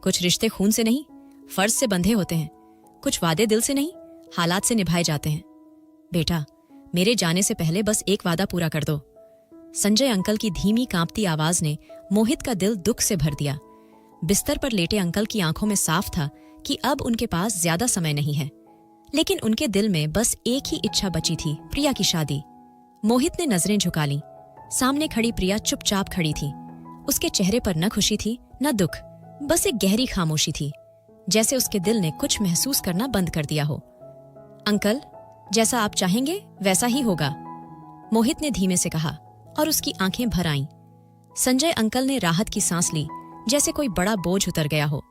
कुछ रिश्ते खून से नहीं, फर्ज से बंधे होते हैं। कुछ वादे दिल से नहीं, हालात से निभाए जाते हैं। बेटा, मेरे जाने से पहले बस एक वादा पूरा कर दो। संजय अंकल की धीमी कांपती आवाज ने मोहित का दिल दुख से भर दिया। बिस्तर पर लेटे अंकल की आंखों में साफ था कि अब उनके पास ज्यादा समय नहीं है, लेकिन उनके दिल में बस एक ही इच्छा बची थी, प्रिया की शादी। मोहित ने नजरें झुका लीं। सामने खड़ी प्रिया चुपचाप खड़ी थी। उसके चेहरे पर न खुशी थी न दुख, बस एक गहरी खामोशी थी, जैसे उसके दिल ने कुछ महसूस करना बंद कर दिया हो। अंकल, जैसा आप चाहेंगे वैसा ही होगा, मोहित ने धीमे से कहा और उसकी आंखें भर आईं। संजय अंकल ने राहत की सांस ली, जैसे कोई बड़ा बोझ उतर गया हो।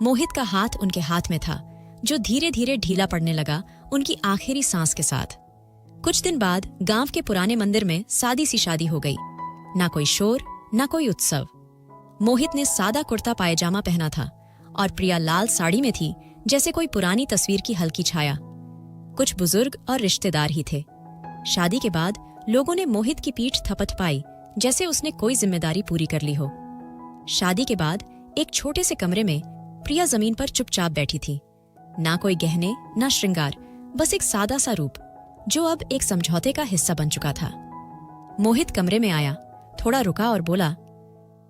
मोहित का हाथ उनके हाथ में था, जो धीरे धीरे ढीला पड़ने लगा उनकी आखिरी सांस के साथ। कुछ दिन बाद गांव के पुराने मंदिर में सादी सी शादी हो गई। ना कोई शोर, ना कोई उत्सव। मोहित ने सादा कुर्ता पायजामा पहना था और प्रिया लाल साड़ी में थी, जैसे कोई पुरानी तस्वीर की हल्की छाया। कुछ बुजुर्ग और रिश्तेदार ही थे। शादी के बाद लोगों ने मोहित की पीठ थपथपाई, जैसे उसने कोई जिम्मेदारी पूरी कर ली हो। शादी के बाद एक छोटे से कमरे में प्रिया जमीन पर चुपचाप बैठी थी। ना कोई गहने, ना श्रृंगार, बस एक सादा सा रूप, जो अब एक समझौते का हिस्सा बन चुका था। मोहित कमरे में आया, थोड़ा रुका और बोला,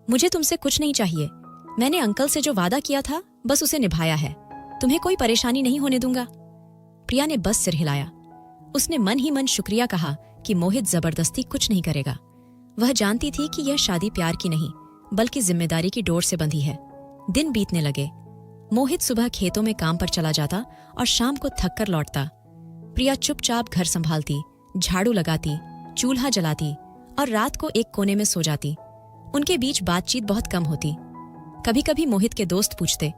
मुझे तुमसे कुछ नहीं चाहिए। मैंने अंकल से जो वादा किया था बस उसे निभाया है। तुम्हें कोई परेशानी नहीं होने दूंगा। प्रिया ने बस सिर हिलाया। उसने मन ही मन शुक्रिया कहा कि मोहित जबरदस्ती कुछ नहीं करेगा। वह जानती थी कि यह शादी प्यार की नहीं, बल्कि जिम्मेदारी की डोर से बंधी है। दिन बीतने लगे। मोहित सुबह खेतों में काम पर चला जाता और शाम को थक कर लौटता। प्रिया चुपचाप घर संभालती, झाड़ू लगाती, चूल्हा जलाती और रात को एक कोने में सो जाती। उनके बीच बातचीत बहुत कम होती। कभी कभी मोहित के दोस्त पूछते,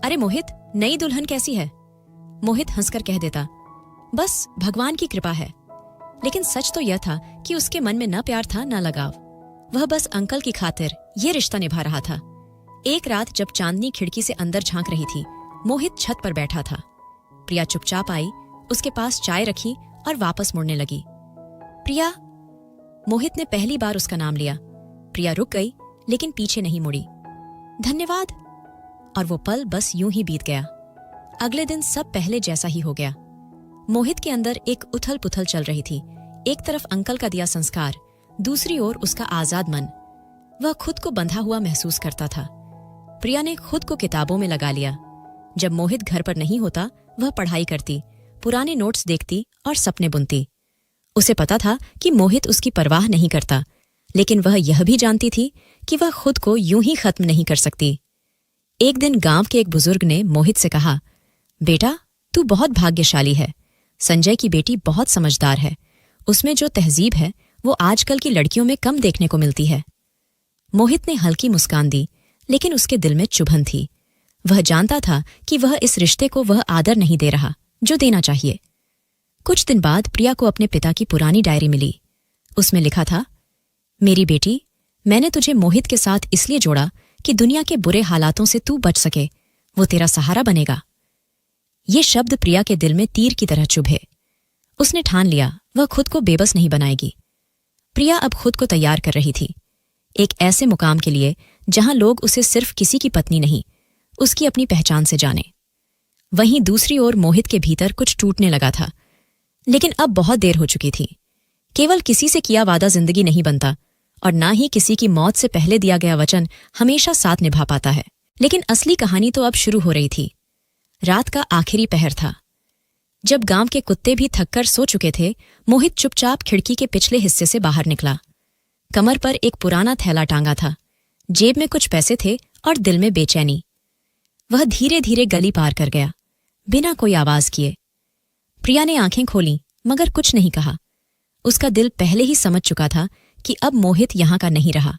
अरे मोहित, नई दुल्हन कैसी है? मोहित हंसकर कह देता, बस भगवान की कृपा है। लेकिन सच तो यह था कि उसके मन में न प्यार था न लगाव। वह बस अंकल की खातिर यह रिश्ता निभा रहा था। एक रात जब चांदनी खिड़की से अंदर झांक रही थी, मोहित छत पर बैठा था। प्रिया चुपचाप आई, उसके पास चाय रखी और वापस मुड़ने लगी। प्रिया, मोहित ने पहली बार उसका नाम लिया। प्रिया रुक गई, लेकिन पीछे नहीं मुड़ी। धन्यवाद। और वो पल बस यूं ही बीत गया। अगले दिन सब पहले जैसा ही हो गया। मोहित के अंदर एक उथल पुथल चल रही थी। एक तरफ अंकल का दिया संस्कार, दूसरी ओर उसका आजाद मन। वह खुद को बंधा हुआ महसूस करता था। प्रिया ने खुद को किताबों में लगा लिया। जब मोहित घर पर नहीं होता, वह पढ़ाई करती, पुराने नोट्स देखती और सपने बुनती। उसे पता था कि मोहित उसकी परवाह नहीं करता, लेकिन वह यह भी जानती थी कि वह खुद को यूं ही खत्म नहीं कर सकती। एक दिन गांव के एक बुजुर्ग ने मोहित से कहा, बेटा, तू बहुत भाग्यशाली है। संजय की बेटी बहुत समझदार है। उसमें जो तहजीब है वो आजकल की लड़कियों में कम देखने को मिलती है। मोहित ने हल्की मुस्कान दी, लेकिन उसके दिल में चुभन थी। वह जानता था कि वह इस रिश्ते को वह आदर नहीं दे रहा जो देना चाहिए। कुछ दिन बाद प्रिया को अपने पिता की पुरानी डायरी मिली। उसमें लिखा था, मेरी बेटी, मैंने तुझे मोहित के साथ इसलिए जोड़ा कि दुनिया के बुरे हालातों से तू बच सके। वो तेरा सहारा बनेगा। ये शब्द प्रिया के दिल में तीर की तरह चुभे। उसने ठान लिया वह खुद को बेबस नहीं बनाएगी। प्रिया अब खुद को तैयार कर रही थी, एक ऐसे मुकाम के लिए जहां लोग उसे सिर्फ किसी की पत्नी नहीं, उसकी अपनी पहचान से जाने। वहीं दूसरी ओर मोहित के भीतर कुछ टूटने लगा था, लेकिन अब बहुत देर हो चुकी थी। केवल किसी से किया वादा जिंदगी नहीं बनता, और ना ही किसी की मौत से पहले दिया गया वचन हमेशा साथ निभा पाता है। लेकिन असली कहानी तो अब शुरू हो रही थी। रात का आखिरी पहर था। जब गांव के कुत्ते भी थककर सो चुके थे, मोहित चुपचाप खिड़की के पिछले हिस्से से बाहर निकला। कमर पर एक पुराना थैला टांगा था, जेब में कुछ पैसे थे और दिल में बेचैनी। वह धीरे धीरे गली पार कर गया, बिना कोई आवाज किए। प्रिया ने आंखें खोलीं, मगर कुछ नहीं कहा। उसका दिल पहले ही समझ चुका था कि अब मोहित यहां का नहीं रहा।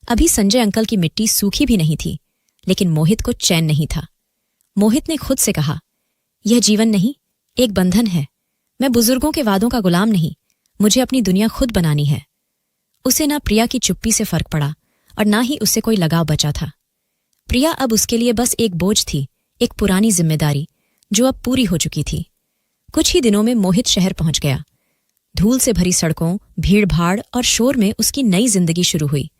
अभी संजय अंकल की मिट्टी सूखी भी नहीं थी, लेकिन मोहित को चैन नहीं था। मोहित ने खुद से कहा, यह जीवन नहीं, एक बंधन है। मैं बुजुर्गों के वादों का गुलाम नहीं, मुझे अपनी दुनिया खुद बनानी है। उसे ना प्रिया की चुप्पी से फर्क पड़ा और ना ही उससे कोई लगाव बचा था। प्रिया अब उसके लिए बस एक बोझ थी, एक पुरानी जिम्मेदारी जो अब पूरी हो चुकी थी। कुछ ही दिनों में मोहित शहर पहुंच गया। धूल से भरी सड़कों, भीड़-भाड़ और शोर में उसकी नई जिंदगी शुरू हुई।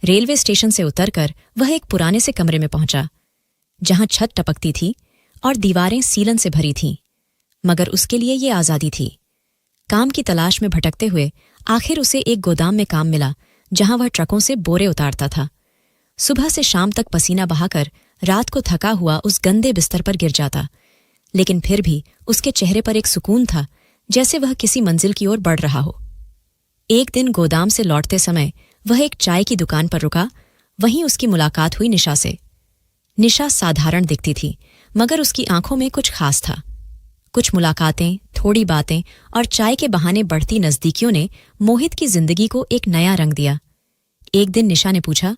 रेलवे स्टेशन से उतरकर वह एक पुराने से कमरे में पहुंचा। जहां छत टपकती थी और दीवारें सीलन से भरी थीं। मगर उसके लिए ये आज़ादी थी। काम की तलाश में भटकते हुए आखिर उसे एक गोदाम में काम मिला, जहां वह ट्रकों से बोरे उतारता था। सुबह से शाम तक पसीना बहाकर रात को थका हुआ उस गंदे बिस्तर पर गिर जाता, लेकिन फिर भी उसके चेहरे पर एक सुकून था, जैसे वह किसी मंजिल की ओर बढ़ रहा हो। एक दिन गोदाम से लौटते समय वह एक चाय की दुकान पर रुका। वहीं उसकी मुलाकात हुई निशा से। निशा साधारण दिखती थी, मगर उसकी आंखों में कुछ खास था। कुछ मुलाकातें, थोड़ी बातें और चाय के बहाने बढ़ती नजदीकियों ने मोहित की जिंदगी को एक नया रंग दिया। एक दिन निशा ने पूछा,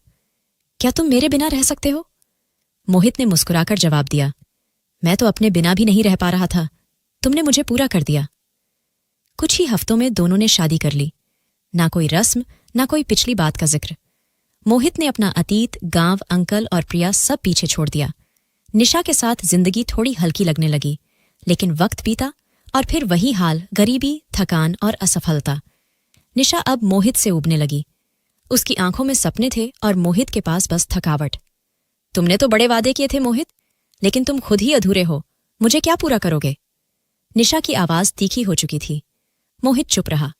क्या तुम मेरे बिना रह सकते हो? मोहित ने मुस्कुराकर जवाब दिया, मैं तो अपने बिना भी नहीं रह पा रहा था, तुमने मुझे पूरा कर दिया। कुछ ही हफ्तों में दोनों ने शादी कर ली। ना कोई रस्म, ना कोई पिछली बात का जिक्र। मोहित ने अपना अतीत, गांव, अंकल और प्रिया सब पीछे छोड़ दिया। निशा के साथ जिंदगी थोड़ी हल्की लगने लगी, लेकिन वक्त बीता और फिर वही हाल, गरीबी, थकान और असफलता। निशा अब मोहित से उबने लगी। उसकी आंखों में सपने थे और मोहित के पास बस थकावट। तुमने तो बड़े वादे किए थे मोहित, लेकिन तुम खुद ही अधूरे हो, मुझे क्या पूरा करोगे? निशा की आवाज तीखी हो चुकी थी। मोहित चुप रहा।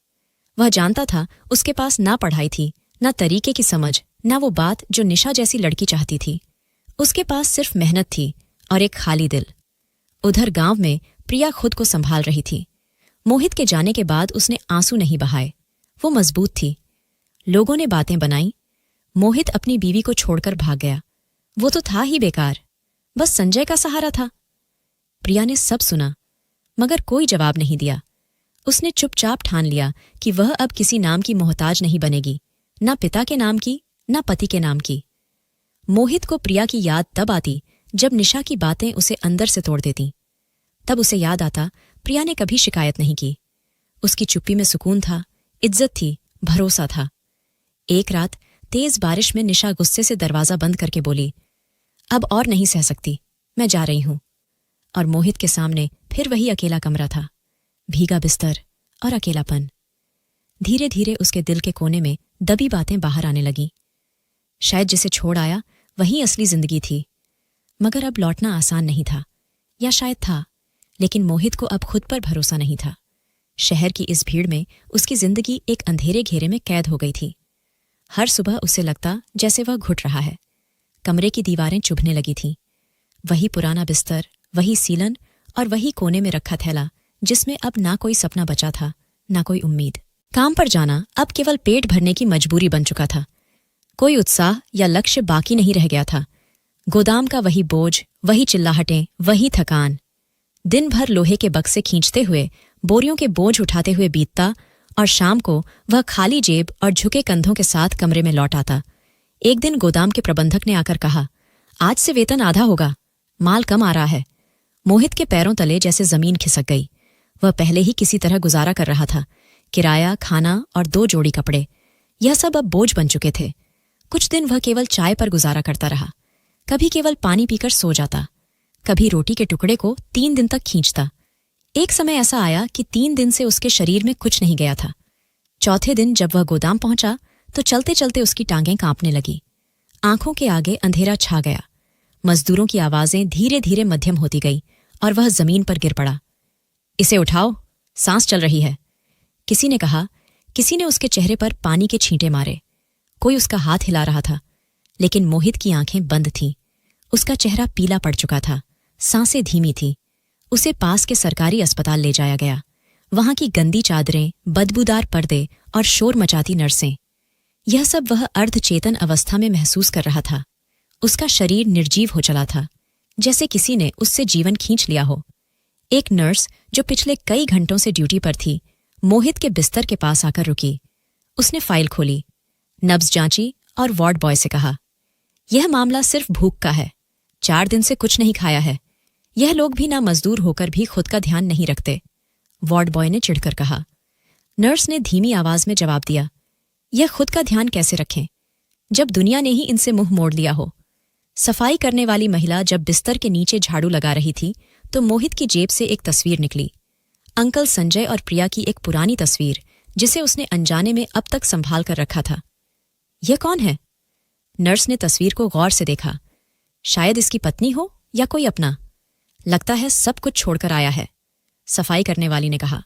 वह जानता था उसके पास ना पढ़ाई थी, ना तरीके की समझ, ना वो बात जो निशा जैसी लड़की चाहती थी। उसके पास सिर्फ मेहनत थी और एक खाली दिल। उधर गांव में प्रिया खुद को संभाल रही थी। मोहित के जाने के बाद उसने आंसू नहीं बहाए। वो मजबूत थी। लोगों ने बातें बनाई। मोहित अपनी बीवी को छोड़कर भाग गया। वो तो था ही बेकार, बस संजय का सहारा था। प्रिया ने सब सुना, मगर कोई जवाब नहीं दिया। उसने चुपचाप ठान लिया कि वह अब किसी नाम की मोहताज नहीं बनेगी, ना पिता के नाम की, ना पति के नाम की। मोहित को प्रिया की याद तब आती जब निशा की बातें उसे अंदर से तोड़ देतीं। तब उसे याद आता प्रिया ने कभी शिकायत नहीं की। उसकी चुप्पी में सुकून था, इज्जत थी, भरोसा था। एक रात तेज बारिश में निशा गुस्से से दरवाजा बंद करके बोली, अब और नहीं सह सकती, मैं जा रही हूं। और मोहित के सामने फिर वही अकेला कमरा था, भीगा बिस्तर और अकेलापन। धीरे धीरे उसके दिल के कोने में दबी बातें बाहर आने लगीं। शायद जिसे छोड़ आया वही असली जिंदगी थी। मगर अब लौटना आसान नहीं था, या शायद था, लेकिन मोहित को अब खुद पर भरोसा नहीं था। शहर की इस भीड़ में उसकी जिंदगी एक अंधेरे घेरे में कैद हो गई थी। हर सुबह उसे लगता जैसे वह घुट रहा है। कमरे की दीवारें चुभने लगी थीं। वही पुराना बिस्तर, वही सीलन और वही कोने में रखा थैला, जिसमें अब ना कोई सपना बचा था, ना कोई उम्मीद। काम पर जाना अब केवल पेट भरने की मजबूरी बन चुका था। कोई उत्साह या लक्ष्य बाकी नहीं रह गया था। गोदाम का वही बोझ, वही चिल्लाहटें, वही थकान। दिन भर लोहे के बक्से खींचते हुए, बोरियों के बोझ उठाते हुए बीतता और शाम को वह खाली जेब और झुके कंधों के साथ कमरे में लौट आता। एक दिन गोदाम के प्रबंधक ने आकर कहा, आज से वेतन आधा होगा, माल कम आ रहा है। मोहित के पैरों तले जैसे जमीन खिसक गई। वह पहले ही किसी तरह गुजारा कर रहा था। किराया, खाना और 2 जोड़ी कपड़े, यह सब अब बोझ बन चुके थे। कुछ दिन वह केवल चाय पर गुजारा करता रहा। कभी केवल पानी पीकर सो जाता, कभी रोटी के टुकड़े को 3 दिन तक खींचता। एक समय ऐसा आया कि 3 दिन से उसके शरीर में कुछ नहीं गया था। चौथे दिन जब वह गोदाम पहुंचा तो चलते चलते उसकी टांगें कांपने लगी। आंखों के आगे अंधेरा छा गया। मजदूरों की आवाजें धीरे धीरे मध्यम होती गई और वह जमीन पर गिर पड़ा। इसे उठाओ, सांस चल रही है, किसी ने कहा। किसी ने उसके चेहरे पर पानी के छींटे मारे। कोई उसका हाथ हिला रहा था, लेकिन मोहित की आंखें बंद थीं। उसका चेहरा पीला पड़ चुका था, सांसें धीमी थीं। उसे पास के सरकारी अस्पताल ले जाया गया। वहां की गंदी चादरें, बदबूदार पर्दे और शोर मचाती नर्सें, यह सब वह अर्धचेतन अवस्था में महसूस कर रहा था। उसका शरीर निर्जीव हो चला था, जैसे किसी ने उससे जीवन खींच लिया हो। एक नर्स जो पिछले कई घंटों से ड्यूटी पर थी, मोहित के बिस्तर के पास आकर रुकी। उसने फाइल खोली, नब्ज जांची और वार्ड बॉय से कहा, यह मामला सिर्फ भूख का है, 4 दिन से कुछ नहीं खाया है। यह लोग भी ना मजदूर होकर भी खुद का ध्यान नहीं रखते, वार्ड बॉय ने चिढ़कर कहा। नर्स ने धीमी आवाज में जवाब दिया, यह खुद का ध्यान कैसे रखें जब दुनिया ने ही इनसे मुंह मोड़ लिया हो। सफाई करने वाली महिला जब बिस्तर के नीचे झाड़ू लगा रही थी तो मोहित की जेब से एक तस्वीर निकली। अंकल संजय और प्रिया की एक पुरानी तस्वीर, जिसे उसने अनजाने में अब तक संभाल कर रखा था। यह कौन है? नर्स ने तस्वीर को गौर से देखा। शायद इसकी पत्नी हो या कोई अपना। लगता है सब कुछ छोड़कर आया है, सफाई करने वाली ने कहा।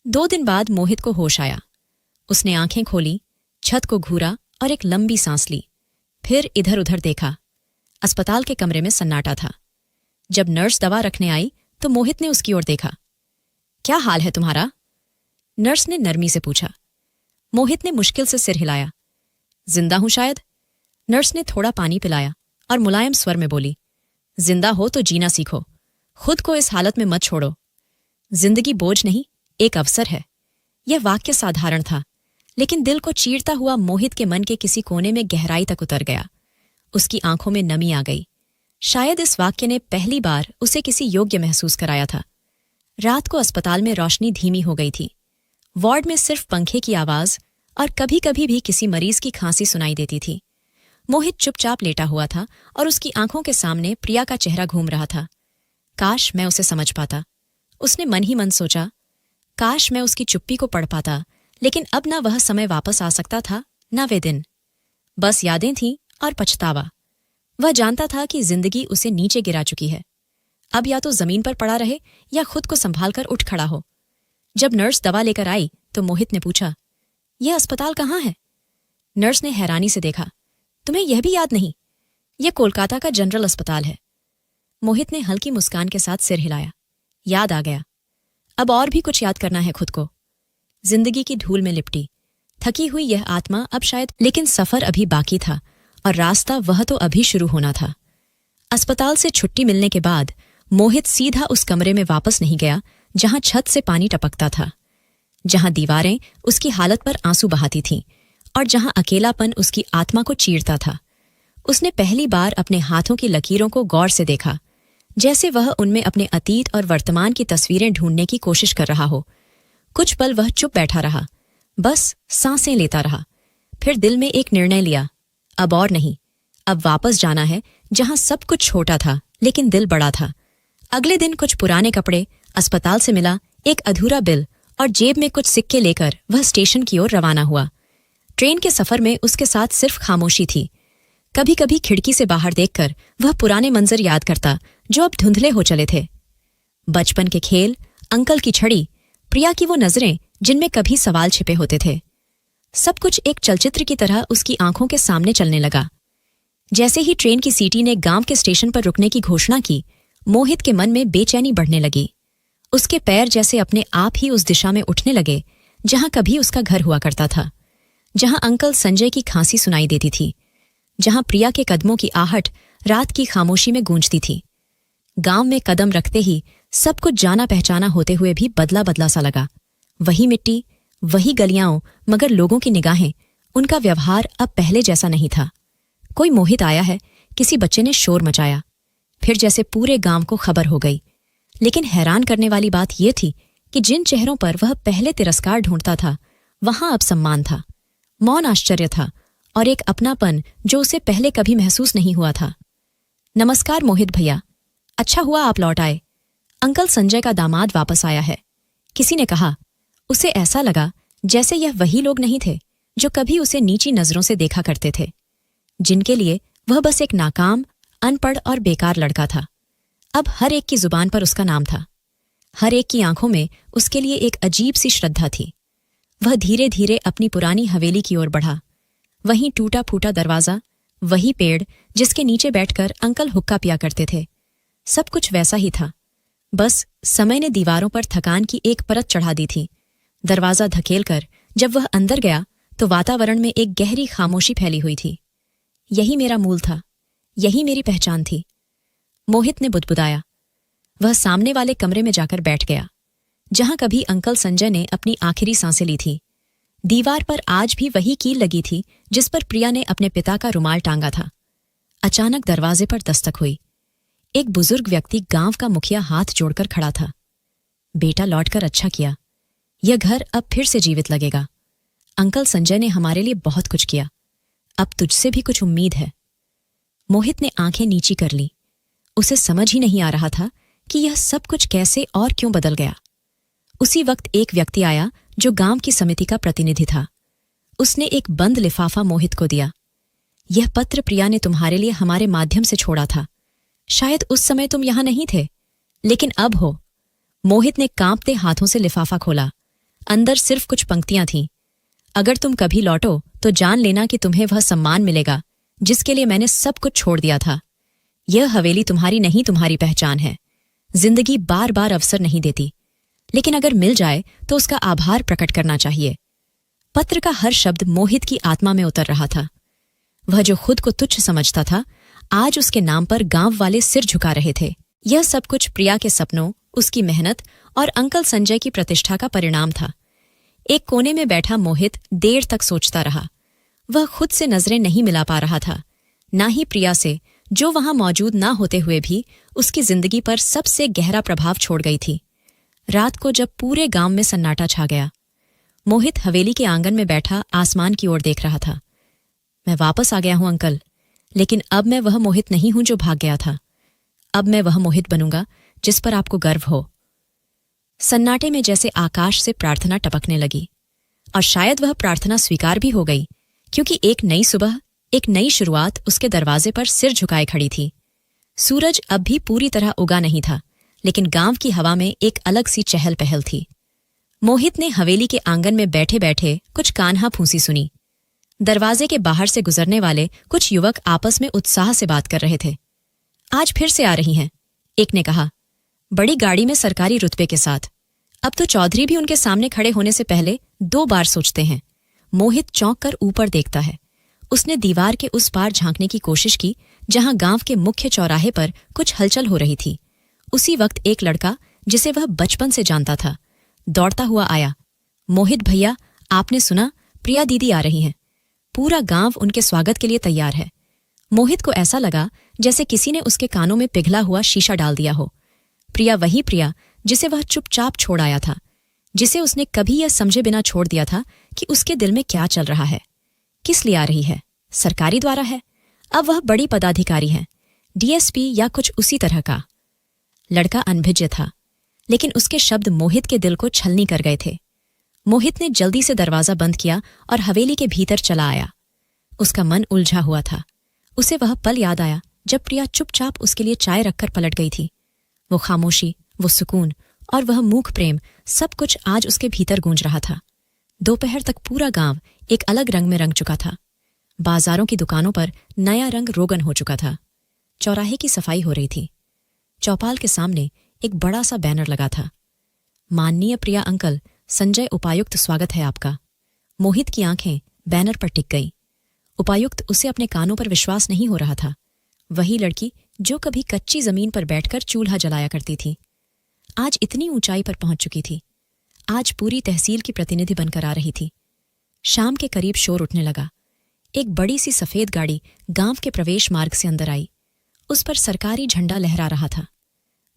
2 दिन बाद मोहित को होश आया। उसने आंखें खोली, छत को घूरा और एक लंबी सांस ली। फिर इधर उधर देखा। अस्पताल के कमरे में सन्नाटा था। जब नर्स दवा रखने आई तो मोहित ने उसकी ओर देखा। क्या हाल है तुम्हारा? नर्स ने नरमी से पूछा। मोहित ने मुश्किल से सिर हिलाया। जिंदा हूं शायद। नर्स ने थोड़ा पानी पिलाया और मुलायम स्वर में बोली, जिंदा हो तो जीना सीखो, खुद को इस हालत में मत छोड़ो। जिंदगी बोझ नहीं, एक अवसर है। यह वाक्य साधारण था, लेकिन दिल को चीरता हुआ मोहित के मन के किसी कोने में गहराई तक उतर गया। उसकी आंखों में नमी आ गई। शायद इस वाक्य ने पहली बार उसे किसी योग्य महसूस कराया था। रात को अस्पताल में रोशनी धीमी हो गई थी। वार्ड में सिर्फ पंखे की आवाज और कभी कभी भी किसी मरीज की खांसी सुनाई देती थी। मोहित चुपचाप लेटा हुआ था और उसकी आंखों के सामने प्रिया का चेहरा घूम रहा था। काश मैं उसे समझ पाता, उसने मन ही मन सोचा। काश मैं उसकी चुप्पी को पढ़ पाता, लेकिन अब ना वह समय वापस आ सकता था, ना वे दिन। बस यादें थीं और पछतावा। वह जानता था कि जिंदगी उसे नीचे गिरा चुकी है। अब या तो जमीन पर पड़ा रहे या खुद को संभालकर उठ खड़ा हो। जब नर्स दवा लेकर आई तो मोहित ने पूछा, यह अस्पताल कहाँ है? नर्स ने हैरानी से देखा। तुम्हें यह भी याद नहीं? यह कोलकाता का जनरल अस्पताल है। मोहित ने हल्की मुस्कान के साथ सिर हिलाया। याद आ गया। अब और भी कुछ याद करना है खुद को। जिंदगी की धूल में लिपटी थकी हुई यह आत्मा अब शायद, लेकिन सफर अभी बाकी था और रास्ता वह तो अभी शुरू होना था। अस्पताल से छुट्टी मिलने के बाद मोहित सीधा उस कमरे में वापस नहीं गया जहां छत से पानी टपकता था, जहां दीवारें उसकी हालत पर आंसू बहाती थीं और जहां अकेलापन उसकी आत्मा को चीरता था। उसने पहली बार अपने हाथों की लकीरों को गौर से देखा, जैसे वह उनमें अपने अतीत और वर्तमान की तस्वीरें ढूंढने की कोशिश कर रहा हो। कुछ पल वह चुप बैठा रहा, बस सांसें लेता रहा। फिर दिल में एक निर्णय लिया, अब और नहीं, अब वापस जाना है जहां सब कुछ छोटा था लेकिन दिल बड़ा था। अगले दिन कुछ पुराने कपड़े, अस्पताल से मिला एक अधूरा बिल और जेब में कुछ सिक्के लेकर वह स्टेशन की ओर रवाना हुआ। ट्रेन के सफर में उसके साथ सिर्फ खामोशी थी। कभी कभी खिड़की से बाहर देखकर वह पुराने मंजर याद करता जो अब धुंधले हो चले थे। बचपन के खेल, अंकल की छड़ी, प्रिया की वो नजरें जिनमें कभी सवाल छिपे होते थे। सब कुछ एक चलचित्र की तरह उसकी आंखों के सामने चलने लगा। जैसे ही ट्रेन की सीटी ने गांव के स्टेशन पर रुकने की घोषणा की, मोहित के मन में बेचैनी बढ़ने लगी। उसके पैर जैसे अपने आप ही उस दिशा में उठने लगे जहां कभी उसका घर हुआ करता था, जहां अंकल संजय की खांसी सुनाई देती थी, जहां प्रिया के कदमों की आहट रात की खामोशी में गूंजती थी। गांव में कदम रखते ही सब कुछ जाना पहचाना होते हुए भी बदला बदला सा लगा। वही मिट्टी, वही गलियां, मगर लोगों की निगाहें, उनका व्यवहार अब पहले जैसा नहीं था। कोई मोहित आया है, किसी बच्चे ने शोर मचाया, फिर जैसे पूरे गांव को खबर हो गई। लेकिन हैरान करने वाली बात यह थी कि जिन चेहरों पर वह पहले तिरस्कार ढूंढता था, वहां अब सम्मान था, मौन आश्चर्य था और एक अपनापन जो उसे पहले कभी महसूस नहीं हुआ था। नमस्कार मोहित भैया, अच्छा हुआ आप लौट आए। अंकल संजय का दामाद वापस आया है, किसी ने कहा। उसे ऐसा लगा जैसे यह वही लोग नहीं थे जो कभी उसे नीची नजरों से देखा करते थे, जिनके लिए वह बस एक नाकाम, अनपढ़ और बेकार लड़का था। अब हर एक की जुबान पर उसका नाम था, हर एक की आंखों में उसके लिए एक अजीब सी श्रद्धा थी। वह धीरे धीरे अपनी पुरानी हवेली की ओर बढ़ा। वहीं टूटा फूटा दरवाजा, वही पेड़ जिसके नीचे बैठकर अंकल हुक्का पिया करते थे, सब कुछ वैसा ही था। बस समय ने दीवारों पर थकान की एक परत चढ़ा दी थी। दरवाजा धकेलकर जब वह अंदर गया तो वातावरण में एक गहरी खामोशी फैली हुई थी। यही मेरा मूल था, यही मेरी पहचान थी, मोहित ने बुदबुदाया। वह सामने वाले कमरे में जाकर बैठ गया, जहां कभी अंकल संजय ने अपनी आखिरी सांसें ली थी। दीवार पर आज भी वही कील लगी थी जिस पर प्रिया ने अपने पिता का रुमाल टांगा था। अचानक दरवाजे पर दस्तक हुई। एक बुजुर्ग व्यक्ति, गांव का मुखिया, हाथ जोड़कर खड़ा था। बेटा लौटकर अच्छा किया, यह घर अब फिर से जीवित लगेगा। अंकल संजय ने हमारे लिए बहुत कुछ किया, अब तुझसे भी कुछ उम्मीद है। मोहित ने आंखें नीची कर ली। उसे समझ ही नहीं आ रहा था कि यह सब कुछ कैसे और क्यों बदल गया। उसी वक्त एक व्यक्ति आया जो गांव की समिति का प्रतिनिधि था। उसने एक बंद लिफाफा मोहित को दिया। यह पत्र प्रिया ने तुम्हारे लिए हमारे माध्यम से छोड़ा था। शायद उस समय तुम यहां नहीं थे, लेकिन अब हो। मोहित ने कांपते हाथों से लिफाफा खोला। अंदर सिर्फ कुछ पंक्तियां थीं। अगर तुम कभी लौटो तो जान लेना कि तुम्हें वह सम्मान मिलेगा जिसके लिए मैंने सब कुछ छोड़ दिया था। यह हवेली तुम्हारी नहीं, तुम्हारी पहचान है। जिंदगी बार बार अवसर नहीं देती, लेकिन अगर मिल जाए तो उसका आभार प्रकट करना चाहिए। पत्र का हर शब्द मोहित की आत्मा में उतर रहा था। वह जो खुद को तुच्छ समझता था, आज उसके नाम पर गांव वाले सिर झुका रहे थे। यह सब कुछ प्रिया के सपनों, उसकी मेहनत और अंकल संजय की प्रतिष्ठा का परिणाम था। एक कोने में बैठा मोहित देर तक सोचता रहा। वह खुद से नजरें नहीं मिला पा रहा था, ना ही प्रिया से, जो वहां मौजूद ना होते हुए भी उसकी जिंदगी पर सबसे गहरा प्रभाव छोड़ गई थी। रात को जब पूरे गांव में सन्नाटा छा गया, मोहित हवेली के आंगन में बैठा आसमान की ओर देख रहा था। मैं वापस आ गया हूं अंकल, लेकिन अब मैं वह मोहित नहीं हूं जो भाग गया था। अब मैं वह मोहित बनूंगा जिस पर आपको गर्व हो। सन्नाटे में जैसे आकाश से प्रार्थना टपकने लगी, और शायद वह प्रार्थना स्वीकार भी हो गई, क्योंकि एक नई सुबह, एक नई शुरुआत उसके दरवाजे पर सिर झुकाए खड़ी थी। सूरज अब भी पूरी तरह उगा नहीं था, लेकिन गांव की हवा में एक अलग सी चहल पहल थी। मोहित ने हवेली के आंगन में बैठे बैठे कुछ कान्हा फूंसी सुनी। दरवाजे के बाहर से गुजरने वाले कुछ युवक आपस में उत्साह से बात कर रहे थे। आज फिर से आ रही हैं, एक ने कहा, बड़ी गाड़ी में सरकारी रुतबे के साथ। अब तो चौधरी भी उनके सामने खड़े होने से पहले 2 बार सोचते हैं। मोहित चौंक कर ऊपर देखता है। उसने दीवार के उस पार झांकने की कोशिश की जहां गांव के मुख्य चौराहे पर कुछ हलचल हो रही थी। उसी वक्त एक लड़का, जिसे वह बचपन से जानता था, दौड़ता हुआ आया। मोहित भैया, आपने सुना? प्रिया दीदी आ रही हैं। पूरा गांव उनके स्वागत के लिए तैयार है। मोहित को ऐसा लगा जैसे किसी ने उसके कानों में पिघला हुआ शीशा डाल दिया हो। प्रिया वही प्रिया जिसे वह चुपचाप छोड़ आया था, जिसे उसने कभी यह समझे बिना छोड़ दिया था कि उसके दिल में क्या चल रहा है। किस लिए आ रही है? सरकारी द्वारा है। अब वह बड़ी पदाधिकारी है, डीएसपी या कुछ उसी तरह का। लड़का अनभिज्ञ था, लेकिन उसके शब्द मोहित के दिल को छलनी कर गए थे। मोहित ने जल्दी से दरवाजा बंद किया और हवेली के भीतर चला आया। उसका मन उलझा हुआ था। उसे वह पल याद आया जब प्रिया चुपचाप उसके लिए चाय रखकर पलट गई थी। वो खामोशी, वो सुकून और वह मूक प्रेम, सब कुछ आज उसके भीतर गूंज रहा था। दोपहर तक पूरा गांव एक अलग रंग में रंग चुका था। बाजारों की दुकानों पर नया रंग रोगन हो चुका था। चौराहे की सफाई हो रही थी। चौपाल के सामने एक बड़ा सा बैनर लगा था, माननीय प्रिया अंकल, संजय उपायुक्त स्वागत है आपका। मोहित की आंखें बैनर पर टिक गईं। उपायुक्त, उसे अपने कानों पर विश्वास नहीं हो रहा था। वही लड़की जो कभी कच्ची जमीन पर बैठकर चूल्हा जलाया करती थी, आज इतनी ऊंचाई पर पहुंच चुकी थी। आज पूरी तहसील की प्रतिनिधि बनकर आ रही थी। शाम के करीब शोर उठने लगा। एक बड़ी सी सफेद गाड़ी गांव के प्रवेश मार्ग से अंदर आई। उस पर सरकारी झंडा लहरा रहा था।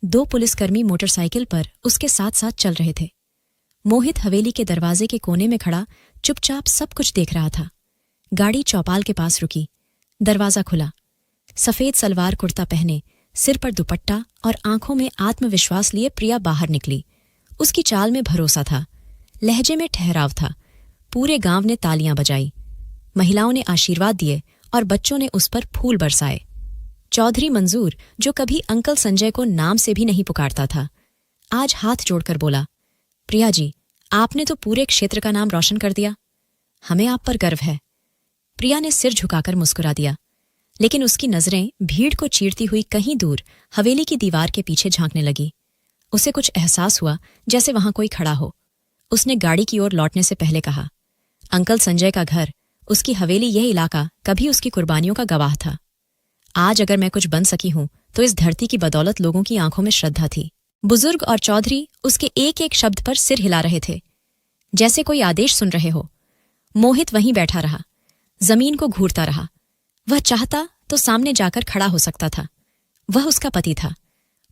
2 पुलिसकर्मी मोटरसाइकिल पर उसके साथ साथ चल रहे थे। मोहित हवेली के दरवाजे के कोने में खड़ा चुपचाप सब कुछ देख रहा था। गाड़ी चौपाल के पास रुकी। दरवाजा खुला। सफेद सलवार कुर्ता पहने, सिर पर दुपट्टा और आंखों में आत्मविश्वास लिए प्रिया बाहर निकली। उसकी चाल में भरोसा था, लहजे में ठहराव था। पूरे गांव ने तालियां बजाई। महिलाओं ने आशीर्वाद दिए और बच्चों ने उस पर फूल बरसाए। चौधरी मंजूर, जो कभी अंकल संजय को नाम से भी नहीं पुकारता था, आज हाथ जोड़कर बोला, प्रिया जी, आपने तो पूरे क्षेत्र का नाम रोशन कर दिया। हमें आप पर गर्व है। प्रिया ने सिर झुकाकर मुस्कुरा दिया, लेकिन उसकी नजरें भीड़ को चीरती हुई कहीं दूर हवेली की दीवार के पीछे झांकने लगी। उसे कुछ एहसास हुआ जैसे वहां कोई खड़ा हो। उसने गाड़ी की ओर लौटने से पहले कहा, अंकल संजय का घर, उसकी हवेली, यह इलाका कभी उसकी कुर्बानियों का गवाह था। आज अगर मैं कुछ बन सकी हूं तो इस धरती की बदौलत लोगों की आंखों में श्रद्धा थी। बुजुर्ग और चौधरी उसके एक एक शब्द पर सिर हिला रहे थे, जैसे कोई आदेश सुन रहे हो। मोहित वहीं बैठा रहा, जमीन को घूरता रहा। वह चाहता तो सामने जाकर खड़ा हो सकता था। वह उसका पति था,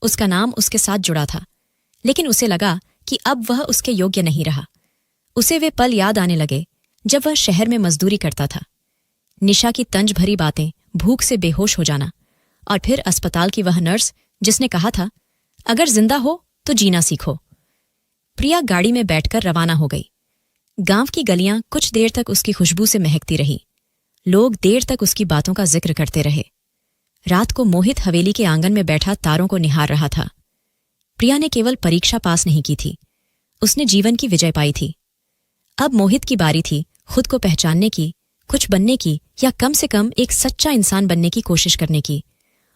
उसका नाम उसके साथ जुड़ा था, लेकिन उसे लगा कि अब वह उसके योग्य नहीं रहा। उसे वे पल याद आने लगे जब वह शहर में मजदूरी करता था। निशा की तंज भरी बातें, भूख से बेहोश हो जाना, और फिर अस्पताल की वह नर्स जिसने कहा था, अगर जिंदा हो तो जीना सीखो। प्रिया गाड़ी में बैठकर रवाना हो गई। गांव की गलियां कुछ देर तक उसकी खुशबू से महकती रही। लोग देर तक उसकी बातों का जिक्र करते रहे। रात को मोहित हवेली के आंगन में बैठा तारों को निहार रहा था। प्रिया ने केवल परीक्षा पास नहीं की थी, उसने जीवन की विजय पाई थी। अब मोहित की बारी थी खुद को पहचानने की, कुछ बनने की, या कम से कम एक सच्चा इंसान बनने की कोशिश करने की।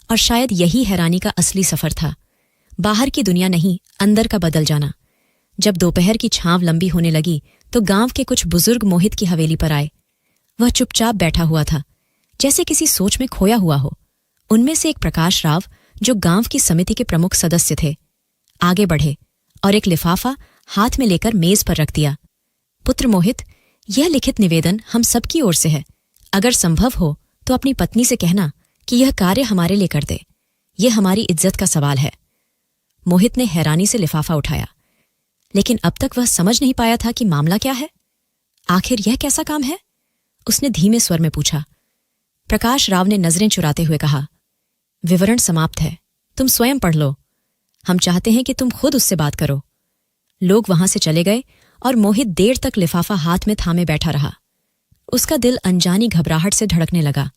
और शायद यही हैरानी का असली सफर था, बाहर की दुनिया नहीं, अंदर का बदल जाना। जब दोपहर की छांव लंबी होने लगी तो गांव के कुछ बुजुर्ग मोहित की हवेली पर आए। वह चुपचाप बैठा हुआ था, जैसे किसी सोच में खोया हुआ हो। उनमें से एक प्रकाश राव, जो गांव की समिति के प्रमुख सदस्य थे, आगे बढ़े और एक लिफाफा हाथ में लेकर मेज पर रख दिया। पुत्र मोहित, यह लिखित निवेदन हम सबकी ओर से है। अगर संभव हो तो अपनी पत्नी से कहना कि यह कार्य हमारे लिए कर दे। यह हमारी इज्जत का सवाल है। मोहित ने हैरानी से लिफाफा उठाया, लेकिन अब तक वह समझ नहीं पाया था कि मामला क्या है। आखिर यह कैसा काम है? उसने धीमे स्वर में पूछा। प्रकाश राव ने नजरें चुराते हुए कहा, विवरण समाप्त है, तुम स्वयं पढ़ लो। हम चाहते हैं कि तुम खुद उससे बात करो। लोग वहां से चले गए और मोहित देर तक लिफाफा हाथ में थामे बैठा रहा। उसका दिल अनजानी घबराहट से धड़कने लगा।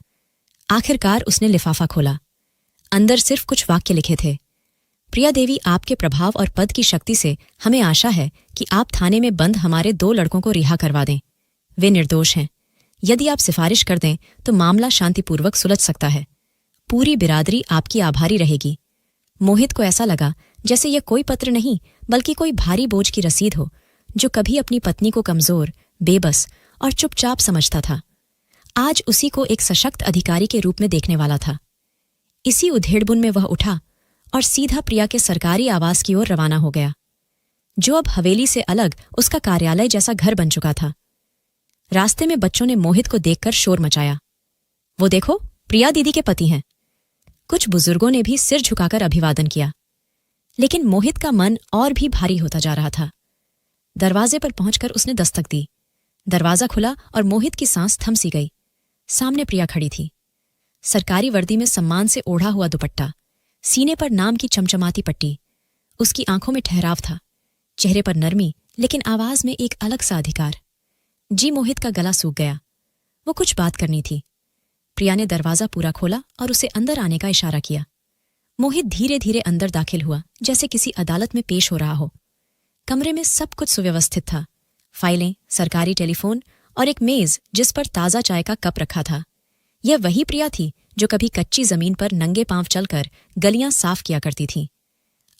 आखिरकार उसने लिफाफा खोला। अंदर सिर्फ कुछ वाक्य लिखे थे। प्रिया देवी, आपके प्रभाव और पद की शक्ति से हमें आशा है कि आप थाने में बंद हमारे 2 लड़कों को रिहा करवा दें। वे निर्दोष हैं। यदि आप सिफारिश कर दें तो मामला शांतिपूर्वक सुलझ सकता है। पूरी बिरादरी आपकी आभारी रहेगी। मोहित को ऐसा लगा जैसे यह कोई पत्र नहीं, बल्कि कोई भारी बोझ की रसीद हो, जो कभी अपनी पत्नी को कमजोर, बेबस और चुपचाप समझता था, आज उसी को एक सशक्त अधिकारी के रूप में देखने वाला था। इसी उधेड़बुन में वह उठा और सीधा प्रिया के सरकारी आवास की ओर रवाना हो गया, जो अब हवेली से अलग उसका कार्यालय जैसा घर बन चुका था। रास्ते में बच्चों ने मोहित को देखकर शोर मचाया। वो देखो, प्रिया दीदी के पति हैं। कुछ बुजुर्गों ने भी सिर झुकाकर अभिवादन किया, लेकिन मोहित का मन और भी भारी होता जा रहा था। दरवाजे पर पहुंचकर उसने दस्तक दी। दरवाजा खुला और मोहित की सांस थम सी गई। सामने प्रिया खड़ी थी, सरकारी वर्दी में सम्मान से ओढ़ा हुआ दुपट्टा, सीने पर नाम की चमचमाती पट्टी। उसकी आंखों में ठहराव था, चेहरे पर नरमी, लेकिन आवाज में एक अलग सा अधिकार। जी मोहित का गला सूख गया। वो कुछ बात करनी थी। प्रिया ने दरवाजा पूरा खोला और उसे अंदर आने का इशारा किया। मोहित धीरे धीरे अंदर दाखिल हुआ, जैसे किसी अदालत में पेश हो रहा हो। कमरे में सब कुछ सुव्यवस्थित था, फाइलें, सरकारी टेलीफोन और एक मेज जिस पर ताज़ा चाय का कप रखा था। यह वही प्रिया थी जो कभी कच्ची जमीन पर नंगे पांव चलकर गलियां साफ किया करती थी।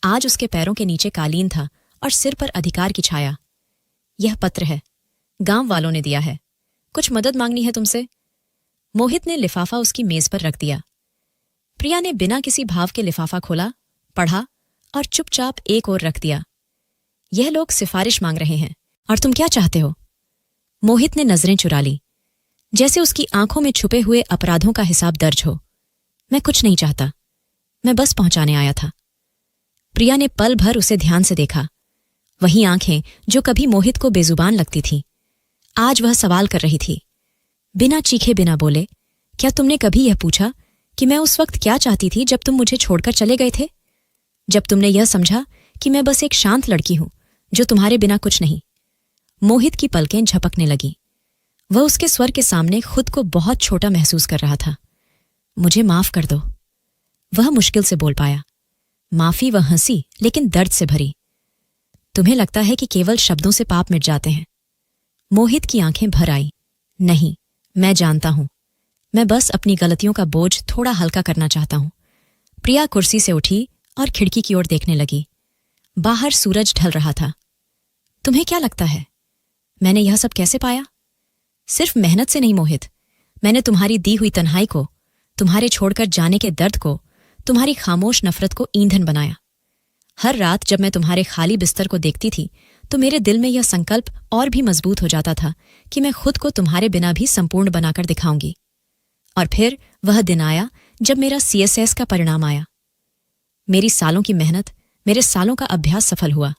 आज उसके पैरों के नीचे कालीन था और सिर पर अधिकार की छाया। यह पत्र है, गांव वालों ने दिया है। कुछ मदद मांगनी है तुमसे। मोहित ने लिफाफा उसकी मेज पर रख दिया। प्रिया ने बिना किसी भाव के लिफाफा खोला, पढ़ा और चुपचाप एक ओर रख दिया। यह लोग सिफारिश मांग रहे हैं, और तुम क्या चाहते हो? मोहित ने नजरें चुरा ली, जैसे उसकी आंखों में छुपे हुए अपराधों का हिसाब दर्ज हो। मैं कुछ नहीं चाहता, मैं बस पहुंचाने आया था। प्रिया ने पल भर उसे ध्यान से देखा। वही आंखें जो कभी मोहित को बेजुबान लगती थीं, आज वह सवाल कर रही थी। बिना चीखे बिना बोले, क्या तुमने कभी यह पूछा कि मैं उस वक्त क्या चाहती थी जब तुम मुझे छोड़कर चले गए थे? जब तुमने यह समझा कि मैं बस एक शांत लड़की हूं जो तुम्हारे बिना कुछ नहीं। मोहित की पलकें झपकने लगी। वह उसके स्वर के सामने खुद को बहुत छोटा महसूस कर रहा था। मुझे माफ कर दो, वह मुश्किल से बोल पाया। माफी वह हंसी, लेकिन दर्द से भरी। तुम्हें लगता है कि केवल शब्दों से पाप मिट जाते हैं? मोहित की आंखें भर आई। नहीं, मैं जानता हूं। मैं बस अपनी गलतियों का बोझ थोड़ा हल्का करना चाहता हूं। प्रिया कुर्सी से उठी और खिड़की की ओर देखने लगी। बाहर सूरज ढल रहा था। तुम्हें क्या लगता है, मैंने यह सब कैसे पाया? सिर्फ मेहनत से नहीं मोहित। मैंने तुम्हारी दी हुई तन्हाई को, तुम्हारे छोड़कर जाने के दर्द को, तुम्हारी खामोश नफरत को ईंधन बनाया। हर रात जब मैं तुम्हारे खाली बिस्तर को देखती थी तो मेरे दिल में यह संकल्प और भी मजबूत हो जाता था कि मैं खुद को तुम्हारे बिना भी संपूर्ण बनाकर दिखाऊंगी। और फिर वह दिन आया जब मेरा CSS का परिणाम आया। मेरी सालों की मेहनत, मेरे सालों का अभ्यास सफल हुआ।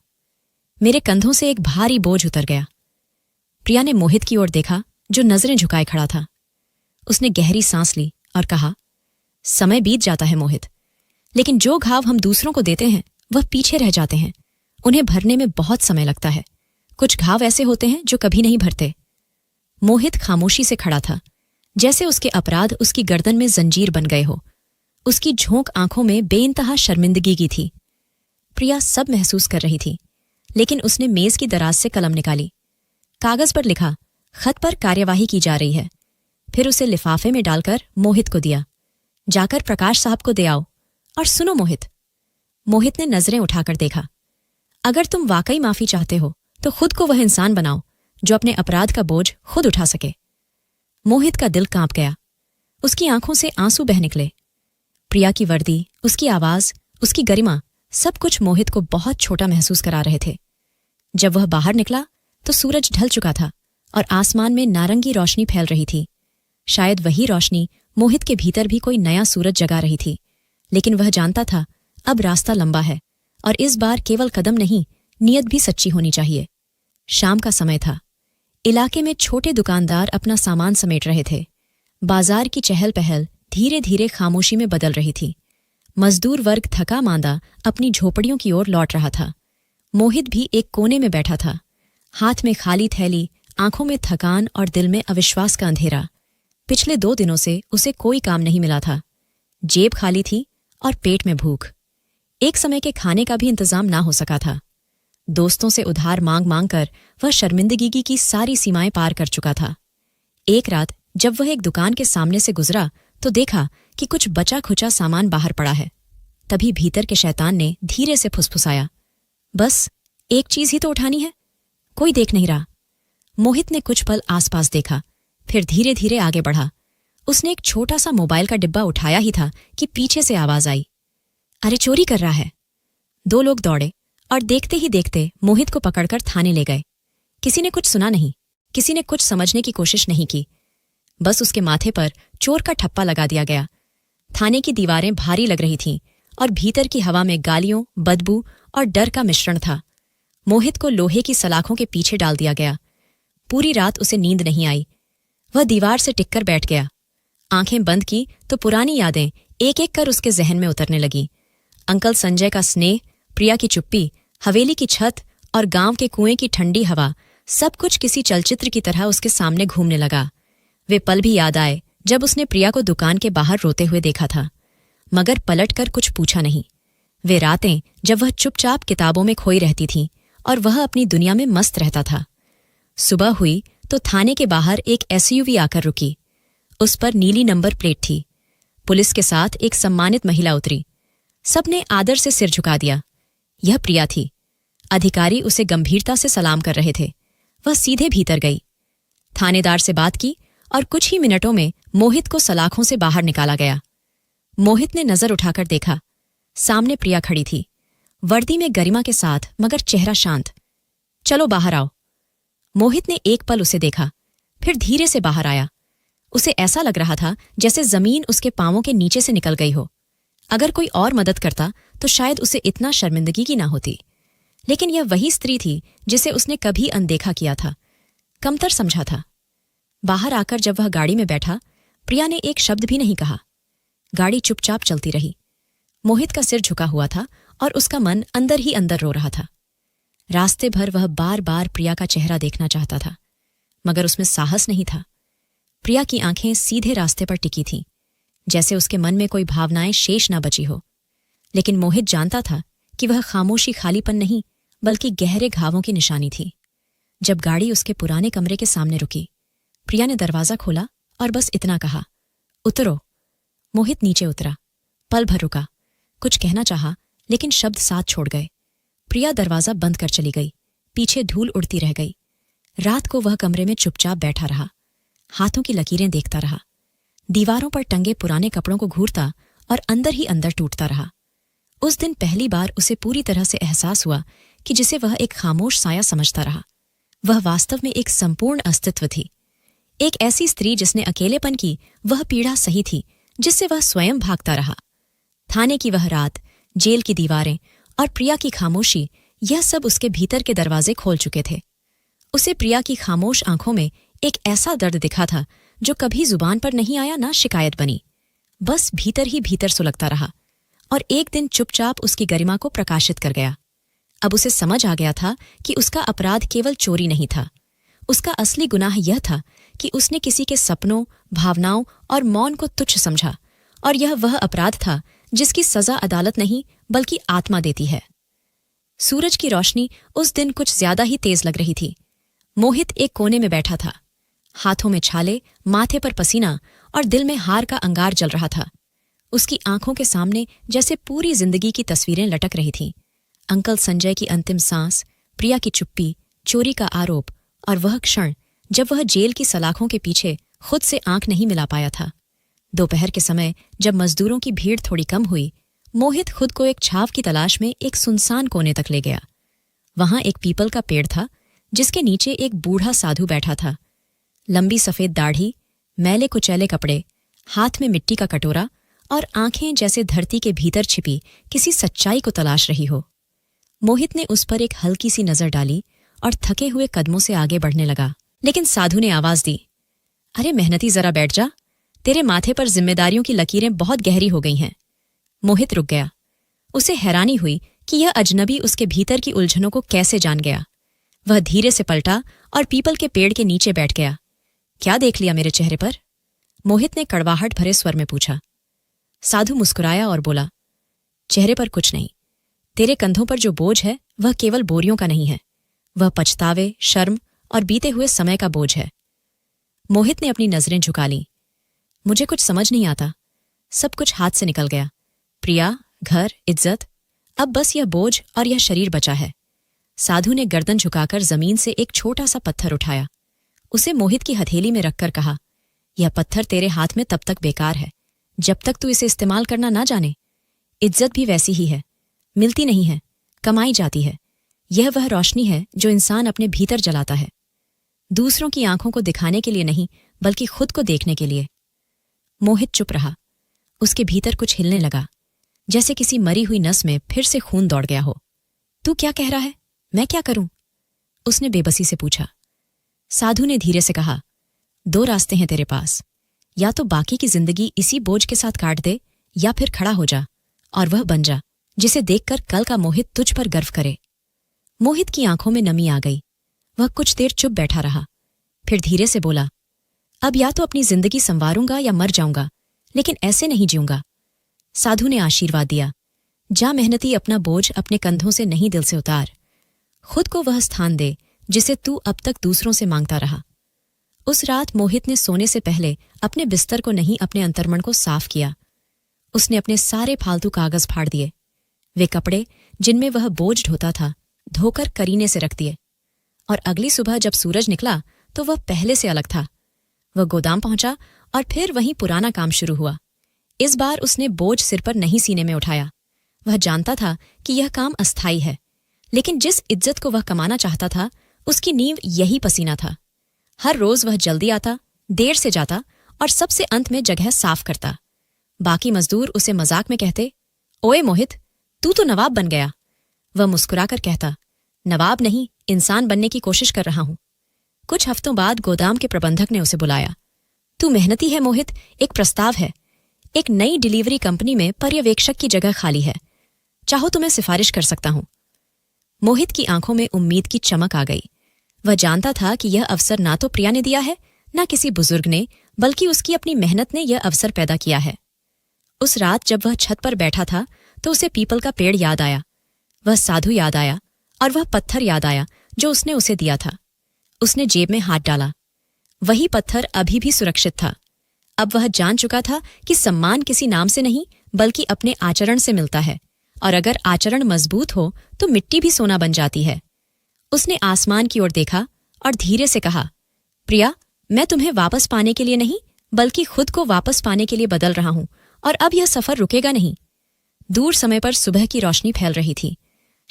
मेरे कंधों से एक भारी बोझ उतर गया। प्रिया ने मोहित की ओर देखा, जो नजरें झुकाए खड़ा था। उसने गहरी सांस ली और कहा, समय बीत जाता है मोहित, लेकिन जो घाव हम दूसरों को देते हैं वह पीछे रह जाते हैं। उन्हें भरने में बहुत समय लगता है। कुछ घाव ऐसे होते हैं जो कभी नहीं भरते। मोहित खामोशी से खड़ा था, जैसे उसके अपराध उसकी गर्दन में जंजीर बन गए हो। उसकी झोंक आंखों में बेइंतहा शर्मिंदगी की थी। प्रिया सब महसूस कर रही थी, लेकिन उसने मेज की दराज से कलम निकाली। कागज पर लिखा, खत पर कार्यवाही की जा रही है। फिर उसे लिफाफे में डालकर मोहित को दिया। जाकर प्रकाश साहब को दे आओ। और सुनो मोहित। मोहित ने नजरें उठाकर देखा। अगर तुम वाकई माफी चाहते हो तो खुद को वह इंसान बनाओ जो अपने अपराध का बोझ खुद उठा सके। मोहित का दिल कांप गया। उसकी आंखों से आंसू बह निकले। प्रिया की वर्दी, उसकी आवाज, उसकी गरिमा, सब कुछ मोहित को बहुत छोटा महसूस करा रहे थे। जब वह बाहर निकला तो सूरज ढल चुका था और आसमान में नारंगी रोशनी फैल रही थी। शायद वही रोशनी मोहित के भीतर भी कोई नया सूरज जगा रही थी, लेकिन वह जानता था अब रास्ता लंबा है और इस बार केवल कदम नहीं, नियत भी सच्ची होनी चाहिए। शाम का समय था। इलाके में छोटे दुकानदार अपना सामान समेट रहे थे। बाजार की चहल पहल धीरे धीरे खामोशी में बदल रही थी। मजदूर वर्ग थका मांदा अपनी झोपड़ियों की ओर लौट रहा था। मोहित भी एक कोने में बैठा था, हाथ में खाली थैली, आंखों में थकान और दिल में अविश्वास का अंधेरा। पिछले 2 दिनों से उसे कोई काम नहीं मिला था। जेब खाली थी और पेट में भूख। एक समय के खाने का भी इंतजाम ना हो सका था। दोस्तों से उधार मांग मांग कर वह शर्मिंदगी की सारी सीमाएं पार कर चुका था। एक रात जब वह एक दुकान के सामने से गुजरा तो देखा कि कुछ बचा खुचा सामान बाहर पड़ा है। तभी भीतर के शैतान ने धीरे से फुसफुसाया, बस एक चीज ही तो उठानी है, कोई देख नहीं रहा। मोहित ने कुछ पल आसपास देखा, फिर धीरे धीरे आगे बढ़ा। उसने एक छोटा सा मोबाइल का डिब्बा उठाया ही था कि पीछे से आवाज आई, अरे चोरी कर रहा है। 2 लोग दौड़े और देखते ही देखते मोहित को पकड़कर थाने ले गए। किसी ने कुछ सुना नहीं, किसी ने कुछ समझने की कोशिश नहीं की। बस उसके माथे पर चोर का ठप्पा लगा दिया गया। थाने की दीवारें भारी लग रही थीं और भीतर की हवा में गालियों, बदबू और डर का मिश्रण था। मोहित को लोहे की सलाखों के पीछे डाल दिया गया। पूरी रात उसे नींद नहीं आई। वह दीवार से टिककर बैठ गया। आंखें बंद की तो पुरानी यादें एक एक कर उसके जहन में उतरने लगी। अंकल संजय का स्नेह, प्रिया की चुप्पी, हवेली की छत और गांव के कुएं की ठंडी हवा, सब कुछ किसी चलचित्र की तरह उसके सामने घूमने लगा। वे पल भी याद आए जब उसने प्रिया को दुकान के बाहर रोते हुए देखा था, मगर पलटकर कुछ पूछा नहीं। वे रातें जब वह चुपचाप किताबों में खोई रहती थी और वह अपनी दुनिया में मस्त रहता था। सुबह हुई तो थाने के बाहर एक एसयूवी आकर रुकी। उस पर नीली नंबर प्लेट थी। पुलिस के साथ एक सम्मानित महिला उतरी। सबने आदर से सिर झुका दिया। यह प्रिया थी। अधिकारी उसे गंभीरता से सलाम कर रहे थे। वह सीधे भीतर गई, थानेदार से बात की और कुछ ही मिनटों में मोहित को सलाखों से बाहर निकाला गया। मोहित ने नजर उठाकर देखा, सामने प्रिया खड़ी थी, वर्दी में गरिमा के साथ, मगर चेहरा शांत। चलो बाहर आओ। मोहित ने एक पल उसे देखा, फिर धीरे से बाहर आया। उसे ऐसा लग रहा था जैसे जमीन उसके पांवों के नीचे से निकल गई हो। अगर कोई और मदद करता तो शायद उसे इतना शर्मिंदगी की ना होती, लेकिन यह वही स्त्री थी जिसे उसने कभी अनदेखा किया था, कमतर समझा था। बाहर आकर जब वह गाड़ी में बैठा, प्रिया ने एक शब्द भी नहीं कहा। गाड़ी चुपचाप चलती रही। मोहित का सिर झुका हुआ था और उसका मन अंदर ही अंदर रो रहा था। रास्ते भर वह बार बार प्रिया का चेहरा देखना चाहता था, मगर उसमें साहस नहीं था। प्रिया की आंखें सीधे रास्ते पर टिकी थीं, जैसे उसके मन में कोई भावनाएं शेष ना बची हो। लेकिन मोहित जानता था कि वह खामोशी खालीपन नहीं, बल्कि गहरे घावों की निशानी थी। जब गाड़ी उसके पुराने कमरे के सामने रुकी, प्रिया ने दरवाजा खोला और बस इतना कहा, उतरो। मोहित नीचे उतरा। पल भर रुका, कुछ कहना चाहा, लेकिन शब्द साथ छोड़ गए। प्रिया दरवाजा बंद कर चली गई। पीछे धूल उड़ती रह गई। रात को वह कमरे में चुपचाप बैठा रहा, हाथों की लकीरें देखता रहा, दीवारों पर टंगे पुराने कपड़ों को घूरता और अंदर ही अंदर टूटता रहा। उस दिन पहली बार उसे पूरी तरह से एहसास हुआ कि जिसे वह एक खामोश साया समझता रहा, वह वास्तव में एक संपूर्ण अस्तित्व थी। एक ऐसी स्त्री जिसने अकेलेपन की वह पीड़ा सही थी जिससे वह स्वयं भागता रहा। थाने की वह रात, जेल की दीवारें और प्रिया की खामोशी, यह सब उसके भीतर के दरवाजे खोल चुके थे। उसे प्रिया की खामोश आंखों में एक ऐसा दर्द दिखा था जो कभी जुबान पर नहीं आया, ना शिकायत बनी, बस भीतर ही भीतर सुलगता रहा और एक दिन चुपचाप उसकी गरिमा को प्रकाशित कर गया। अब उसे समझ आ गया था कि उसका अपराध केवल चोरी नहीं था। उसका असली गुनाह यह था कि उसने किसी के सपनों, भावनाओं और मौन को तुच्छ समझा, और यह वह अपराध था जिसकी सजा अदालत नहीं बल्कि आत्मा देती है। सूरज की रोशनी उस दिन कुछ ज्यादा ही तेज लग रही थी। मोहित एक कोने में बैठा था, हाथों में छाले, माथे पर पसीना और दिल में हार का अंगार जल रहा था। उसकी आंखों के सामने जैसे पूरी जिंदगी की तस्वीरें लटक रही थीं। अंकल संजय की अंतिम सांस, प्रिया की चुप्पी, चोरी का आरोप और वह क्षण जब वह जेल की सलाखों के पीछे खुद से आंख नहीं मिला पाया था। दोपहर के समय जब मजदूरों की भीड़ थोड़ी कम हुई, मोहित खुद को एक छाव की तलाश में एक सुनसान कोने तक ले गया। वहां एक पीपल का पेड़ था जिसके नीचे एक बूढ़ा साधु बैठा था। लंबी सफेद दाढ़ी, मैले कुचैले कपड़े, हाथ में मिट्टी का कटोरा और आंखें जैसे धरती के भीतर छिपी किसी सच्चाई को तलाश रही हो। मोहित ने उस पर एक हल्की सी नजर डाली और थके हुए कदमों से आगे बढ़ने लगा, लेकिन साधु ने आवाज दी, अरे मेहनती, जरा बैठ जा, तेरे माथे पर जिम्मेदारियों की लकीरें बहुत गहरी हो गई हैं। मोहित रुक गया। उसे हैरानी हुई कि यह अजनबी उसके भीतर की उलझनों को कैसे जान गया। वह धीरे से पलटा और पीपल के पेड़ के नीचे बैठ गया। क्या देख लिया मेरे चेहरे पर? मोहित ने कड़वाहट भरे स्वर में पूछा। साधु मुस्कुराया और बोला, चेहरे पर कुछ नहीं। तेरे कंधों पर जो बोझ है वह केवल बोरियों का नहीं है, वह पछतावे, शर्म और बीते हुए समय का बोझ है। मोहित ने अपनी नजरें झुका लीं। मुझे कुछ समझ नहीं आता, सब कुछ हाथ से निकल गया। प्रिया, घर, इज्जत, अब बस यह बोझ और यह शरीर बचा है। साधु ने गर्दन झुकाकर जमीन से एक छोटा सा पत्थर उठाया, उसे मोहित की हथेली में रखकर कहा, यह पत्थर तेरे हाथ में तब तक बेकार है जब तक तू इसे इस्तेमाल करना ना जाने। इज्जत भी वैसी ही है, मिलती नहीं है, कमाई जाती है। यह वह रोशनी है जो इंसान अपने भीतर जलाता है, दूसरों की आंखों को दिखाने के लिए नहीं बल्कि खुद को देखने के लिए। मोहित चुप रहा। उसके भीतर कुछ हिलने लगा, जैसे किसी मरी हुई नस में फिर से खून दौड़ गया हो। तू क्या कह रहा है? मैं क्या करूं? उसने बेबसी से पूछा। साधु ने धीरे से कहा, दो रास्ते हैं तेरे पास, या तो बाकी की जिंदगी इसी बोझ के साथ काट दे, या फिर खड़ा हो जा और वह बन जा जिसे देखकर कल का मोहित तुझ पर गर्व करे। मोहित की आंखों में नमी आ गई। वह कुछ देर चुप बैठा रहा, फिर धीरे से बोला, अब या तो अपनी जिंदगी संवारूंगा या मर जाऊंगा, लेकिन ऐसे नहीं जीऊंगा। साधु ने आशीर्वाद दिया, जा मेहनती, अपना बोझ अपने कंधों से नहीं दिल से उतार। खुद को वह स्थान दे जिसे तू अब तक दूसरों से मांगता रहा। उस रात मोहित ने सोने से पहले अपने बिस्तर को नहीं, अपने अंतर्मन को साफ किया। उसने अपने सारे फालतू कागज फाड़ दिए। वे कपड़े जिनमें वह बोझ ढोता था धोकर करीने से रख दिए, और अगली सुबह जब सूरज निकला तो वह पहले से अलग था। वह गोदाम पहुंचा और फिर वहीं पुराना काम शुरू हुआ। इस बार उसने बोझ सिर पर नहीं सीने में उठाया। वह जानता था कि यह काम अस्थायी है, लेकिन जिस इज्जत को वह कमाना चाहता था उसकी नींव यही पसीना था। हर रोज वह जल्दी आता, देर से जाता और सबसे अंत में जगह साफ करता। बाकी मजदूर उसे मजाक में कहते, ओए मोहित, तू तो नवाब बन गया। वह मुस्कुराकर कहता, नवाब नहीं, इंसान बनने की कोशिश कर रहा हूं। कुछ हफ्तों बाद गोदाम के प्रबंधक ने उसे बुलाया। तू मेहनती है मोहित, एक प्रस्ताव है। एक नई डिलीवरी कंपनी में पर्यवेक्षक की जगह खाली है, चाहो तो मैं सिफारिश कर सकता हूं। मोहित की आंखों में उम्मीद की चमक आ गई। वह जानता था कि यह अवसर ना तो प्रिया ने दिया है, ना किसी बुजुर्ग ने, बल्कि उसकी अपनी मेहनत ने यह अवसर पैदा किया है। उस रात जब वह छत पर बैठा था तो उसे पीपल का पेड़ याद आया, वह साधु याद आया और वह पत्थर याद आया जो उसने उसे दिया था। उसने जेब में हाथ डाला। वही पत्थर अभी भी सुरक्षित था। अब वह जान चुका था कि सम्मान किसी नाम से नहीं बल्कि अपने आचरण से मिलता है, और अगर आचरण मजबूत हो तो मिट्टी भी सोना बन जाती है। उसने आसमान की ओर देखा और धीरे से कहा, प्रिया, मैं तुम्हें वापस पाने के लिए नहीं बल्कि खुद को वापस पाने के लिए बदल रहा हूं, और अब यह सफर रुकेगा नहीं। दूर समय पर सुबह की रोशनी फैल रही थी।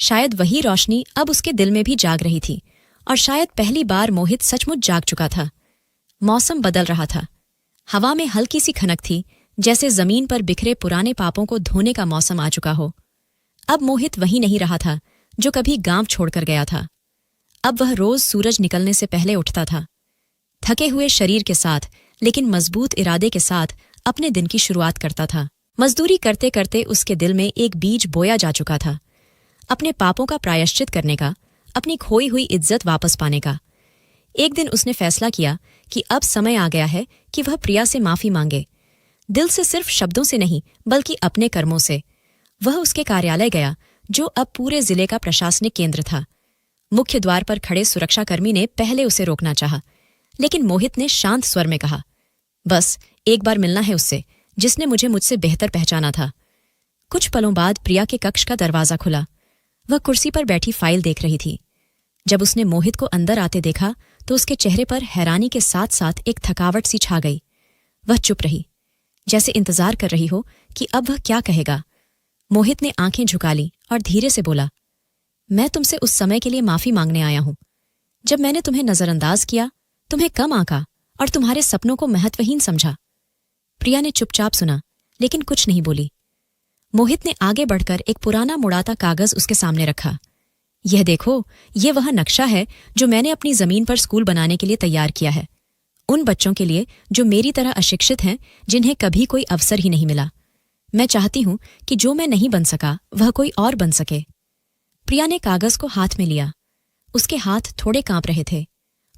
शायद वही रोशनी अब उसके दिल में भी जाग रही थी, और शायद पहली बार मोहित सचमुच जाग चुका था। मौसम बदल रहा था। हवा में हल्की सी खनक थी, जैसे जमीन पर बिखरे पुराने पापों को धोने का मौसम आ चुका हो। अब मोहित वही नहीं रहा था जो कभी गांव छोड़कर गया था। अब वह रोज सूरज निकलने से पहले उठता था, थके हुए शरीर के साथ लेकिन मजबूत इरादे के साथ अपने दिन की शुरुआत करता था। मजदूरी करते करते उसके दिल में एक बीज बोया जा चुका था, अपने पापों का प्रायश्चित करने का, अपनी खोई हुई इज्जत वापस पाने का। एक दिन उसने फैसला किया कि अब समय आ गया है कि वह प्रिया से माफी मांगे। दिल से, सिर्फ शब्दों से नहीं बल्कि अपने कर्मों से। वह उसके कार्यालय गया, जो अब पूरे जिले का प्रशासनिक केंद्र था। मुख्य द्वार पर खड़े सुरक्षाकर्मी ने पहले उसे रोकना चाहा, लेकिन मोहित ने शांत स्वर में कहा, बस एक बार मिलना है उससे जिसने मुझसे बेहतर पहचाना था। कुछ पलों बाद प्रिया के कक्ष का दरवाजा खुला। वह कुर्सी पर बैठी फाइल देख रही थी। जब उसने मोहित को अंदर आते देखा तो उसके चेहरे पर हैरानी के साथ साथ एक थकावट सी छा गई। वह चुप रही, जैसे इंतजार कर रही हो कि अब वह क्या कहेगा। मोहित ने आंखें झुका ली और धीरे से बोला, मैं तुमसे उस समय के लिए माफी मांगने आया हूं जब मैंने तुम्हें नजरअंदाज किया, तुम्हें कम आंका और तुम्हारे सपनों को महत्वहीन समझा। प्रिया ने चुपचाप सुना, लेकिन कुछ नहीं बोली। मोहित ने आगे बढ़कर एक पुराना मुड़ाता कागज उसके सामने रखा। यह देखो, ये वह नक्शा है जो मैंने अपनी जमीन पर स्कूल बनाने के लिए तैयार किया है, उन बच्चों के लिए जो मेरी तरह अशिक्षित हैं, जिन्हें कभी कोई अवसर ही नहीं मिला। मैं चाहती हूं कि जो मैं नहीं बन सका वह कोई और बन सके। प्रिया ने कागज को हाथ में लिया। उसके हाथ थोड़े कांप रहे थे।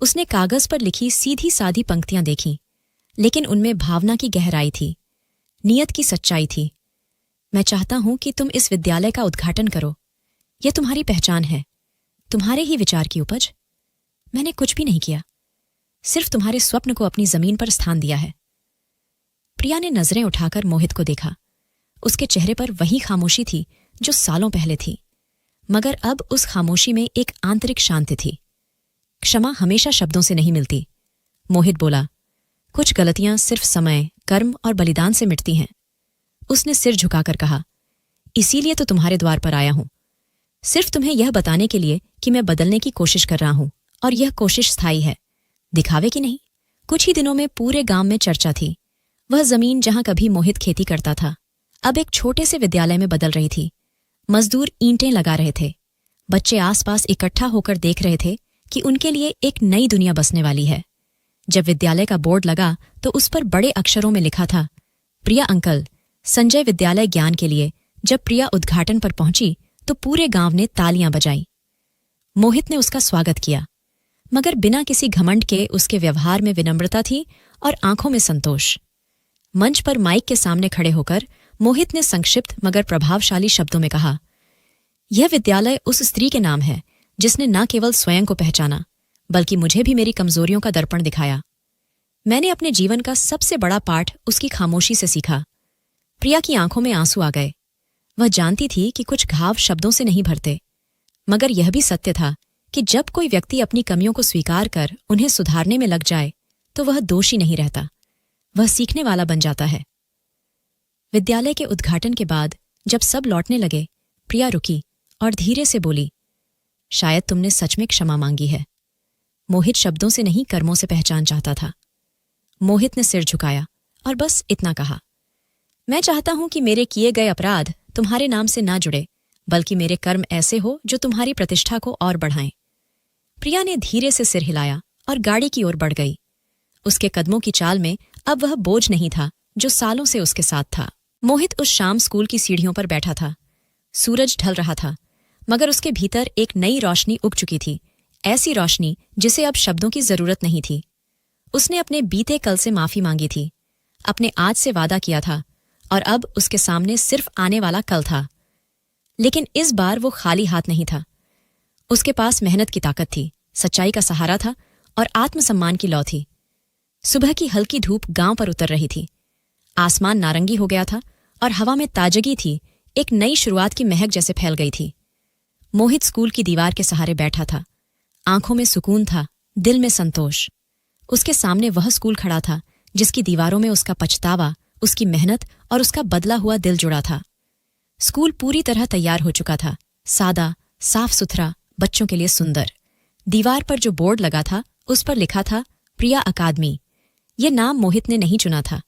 उसने कागज पर लिखी सीधी सादी पंक्तियां देखीं, लेकिन उनमें भावना की गहराई थी, नियत की सच्चाई थी। मैं चाहता हूं कि तुम इस विद्यालय का उद्घाटन करो। यह तुम्हारी पहचान है, तुम्हारे ही विचार की उपज। मैंने कुछ भी नहीं किया, सिर्फ तुम्हारे स्वप्न को अपनी जमीन पर स्थान दिया है। प्रिया ने नजरें उठाकर मोहित को देखा। उसके चेहरे पर वही खामोशी थी जो सालों पहले थी, मगर अब उस खामोशी में एक आंतरिक शांति थी। क्षमा हमेशा शब्दों से नहीं मिलती, मोहित बोला। कुछ गलतियां सिर्फ समय, कर्म और बलिदान से मिटती हैं। उसने सिर झुकाकर कहा, इसीलिए तो तुम्हारे द्वार पर आया हूं, सिर्फ तुम्हें यह बताने के लिए कि मैं बदलने की कोशिश कर रहा हूं, और यह कोशिश स्थायी है, दिखावे की नहीं। कुछ ही दिनों में पूरे गांव में चर्चा थी। वह जमीन जहां कभी मोहित खेती करता था, अब एक छोटे से विद्यालय में बदल रही थी। मजदूर ईंटें लगा रहे थे। बच्चे आसपास इकट्ठा होकर देख रहे थे कि उनके लिए एक नई दुनिया बसने वाली है। जब विद्यालय का बोर्ड लगा तो उस पर बड़े अक्षरों में लिखा था, प्रिया अंकल, संजय विद्यालय ज्ञान के लिए। जब प्रिया उद्घाटन पर पहुंची तो पूरे गांव ने तालियां बजाई। मोहित ने उसका स्वागत किया, मगर बिना किसी घमंड के। उसके व्यवहार में विनम्रता थी और आंखों में संतोष। मंच पर माइक के सामने खड़े होकर मोहित ने संक्षिप्त मगर प्रभावशाली शब्दों में कहा, यह विद्यालय उस स्त्री के नाम है जिसने न केवल स्वयं को पहचाना, बल्कि मुझे भी मेरी कमजोरियों का दर्पण दिखाया। मैंने अपने जीवन का सबसे बड़ा पाठ उसकी खामोशी से सीखा। प्रिया की आंखों में आंसू आ गए। वह जानती थी कि कुछ घाव शब्दों से नहीं भरते, मगर यह भी सत्य था कि जब कोई व्यक्ति अपनी कमियों को स्वीकार कर उन्हें सुधारने में लग जाए तो वह दोषी नहीं रहता, वह सीखने वाला बन जाता है। विद्यालय के उद्घाटन के बाद जब सब लौटने लगे, प्रिया रुकी और धीरे से बोली, शायद तुमने सच में क्षमा मांगी है। मोहित शब्दों से नहीं कर्मों से पहचान चाहता था। मोहित ने सिर झुकाया और बस इतना कहा, मैं चाहता हूं कि मेरे किए गए अपराध तुम्हारे नाम से ना जुड़े, बल्कि मेरे कर्म ऐसे हो जो तुम्हारी प्रतिष्ठा को और बढ़ाएं। प्रिया ने धीरे से सिर हिलाया और गाड़ी की ओर बढ़ गई। उसके कदमों की चाल में अब वह बोझ नहीं था जो सालों से उसके साथ था। मोहित उस शाम स्कूल की सीढ़ियों पर बैठा था। सूरज ढल रहा था, मगर उसके भीतर एक नई रोशनी उग चुकी थी, ऐसी रोशनी जिसे अब शब्दों की जरूरत नहीं थी। उसने अपने बीते कल से माफी मांगी थी, अपने आज से वादा किया था, और अब उसके सामने सिर्फ आने वाला कल था। लेकिन इस बार वो खाली हाथ नहीं था। उसके पास मेहनत की ताकत थी, सच्चाई का सहारा था और आत्मसम्मान की लौ थी। सुबह की हल्की धूप गांव पर उतर रही थी। आसमान नारंगी हो गया था और हवा में ताजगी थी, एक नई शुरुआत की महक जैसे फैल गई थी। मोहित स्कूल की दीवार के सहारे बैठा था। आंखों में सुकून था, दिल में संतोष। उसके सामने वह स्कूल खड़ा था जिसकी दीवारों में उसका पछतावा, उसकी मेहनत और उसका बदला हुआ दिल जुड़ा था। स्कूल पूरी तरह तैयार हो चुका था, सादा, साफ सुथरा, बच्चों के लिए सुंदर। दीवार पर जो बोर्ड लगा था उस पर लिखा था, प्रिया अकादमी। यह नाम मोहित ने नहीं चुना था,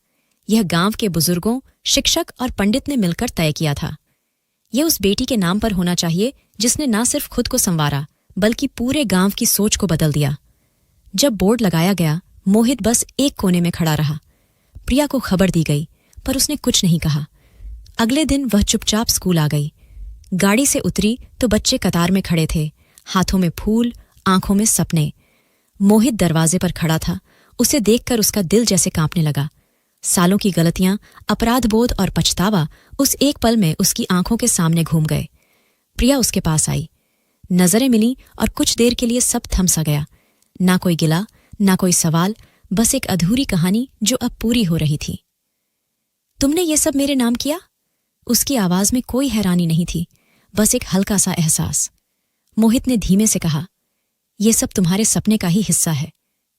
यह गांव के बुजुर्गों, शिक्षक और पंडित ने मिलकर तय किया था। यह उस बेटी के नाम पर होना चाहिए जिसने न सिर्फ खुद को संवारा बल्कि पूरे गांव की सोच को बदल दिया। जब बोर्ड लगाया गया, मोहित बस एक कोने में खड़ा रहा। प्रिया को खबर दी गई, पर उसने कुछ नहीं कहा। अगले दिन वह चुपचाप स्कूल आ गई। गाड़ी से उतरी तो बच्चे कतार में खड़े थे, हाथों में फूल, आंखों में सपने। मोहित दरवाजे पर खड़ा था। उसे देखकर उसका दिल जैसे कांपने लगा। सालों की गलतियां, अपराधबोध और पछतावा उस एक पल में उसकी आंखों के सामने घूम गए। प्रिया उसके पास आई। नजरें मिली और कुछ देर के लिए सब थम सा गया। ना कोई गिला, ना कोई सवाल, बस एक अधूरी कहानी जो अब पूरी हो रही थी। तुमने ये सब मेरे नाम किया? उसकी आवाज में कोई हैरानी नहीं थी, बस एक हल्का सा एहसास। मोहित ने धीमे से कहा, यह सब तुम्हारे सपने का ही हिस्सा है।